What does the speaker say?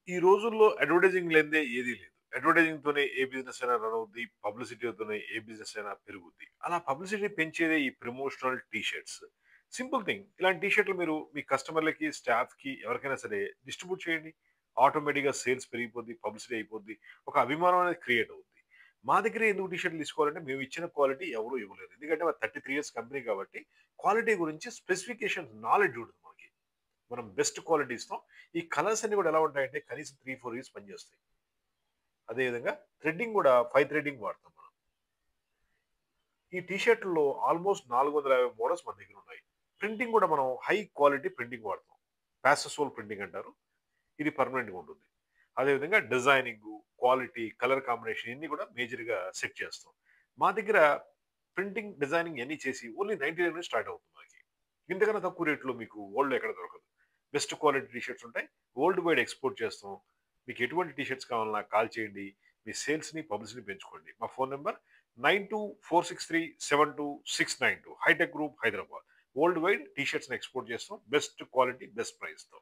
ఈ రోజుల్లో అడ్వర్టైజింగ్ లేనిదే ఏదీ లేదు. అడ్వర్టైజింగ్‌తోనే ఏ బిజినెస్ అయినా రన్ అవుద్ది. పబ్లిసిటీతోనే ఏ బిజినెస్ అయినా పెరుగుద్ది. అలా పబ్లిసిటీ పెంచేదే ఈ promotional T shirts. Simple thing. ఇలాంటి టీ షర్ట్‌లు మీరు మీ కస్టమర్‌లకి, స్టాఫ్‌కి ఎవరికైనా సరే డిస్ట్రిబ్యూట్ చేయండి. ఆటోమేటిక్‌గా సేల్స్ పెరిగిపోద్ది. పబ్లిసిటీ అయిపోద్ది. ఒక అభిమానం అనేది క్రియేట్ అవుద్ది. మా దగ్గరే ఎందుకు టీ షర్ట్‌లు తీసుకోవాలంటే మేము ఇచ్చిన క్వాలిటీ ఎవరు ఇవ్వలేరు. ఎందుకంటే మాది 33 ఇయర్స్ కంపెనీ కాబట్టి క్వాలిటీ గురించి స్పెసిఫికేషన్ నాలెడ్జ్ ఉంటుంది మనకి. మనం బెస్ట్ క్వాలిటీ ఇస్తాం. ఈ కలర్స్ అన్ని కూడా ఎలా ఉంటాయంటే కనీసం 3, 4 ఇయర్స్ పనిచేస్తాయి. అదే విధంగా థ్రెడ్డింగ్ కూడా 5 థ్రెడ్డింగ్ వాడతాం మనం. ఈ టీ షర్ట్‌ల్లో ఆల్‌మోస్ట్ 450 మోడల్స్ మన దగ్గర ఉన్నాయి. ప్రింటింగ్ కూడా మనం హై క్వాలిటీ ప్రింటింగ్ వాడతాం. పాసోల్ ప్రింటింగ్ అంటారు. ఇది పర్మనెంట్‌గా ఉంటుంది. అదే విధంగా డిజైనింగు, క్వాలిటీ, కలర్ కాంబినేషన్ ఇయన్నీ కూడా మేజర్‌గా సెట్ చేస్తాం. మా దగ్గర ప్రింటింగ్, డిజైనింగ్ ఇయన్నీ చేసి ఓన్లీ 99 నుంచి స్టార్ట్ అవుతుంది మనకి. ఇంతకన్నా తక్కువ రేట్‌లో మీకు వరల్డ్‌లో ఎక్కడ దొరకదు. బెస్ట్ క్వాలిటీ టీ షర్ట్స్ ఉంటాయి. వరల్డ్ వైడ్ ఎక్స్‌పోర్ట్ చేస్తాం. మీకు ఎటువంటి టీ షర్ట్స్ కావాలన్నా కాల్ చేయండి. మీ సేల్స్‌ని, పబ్లిసిటీని పెంచుకోండి. మా phone number 9246372692 Hitech Group Hyderabad. World wide T షర్ట్స్‌ని ఎక్స్‌పోర్ట్ చేస్తాం. బెస్ట్ క్వాలిటీ, బెస్ట్ ప్రైస్‌తో.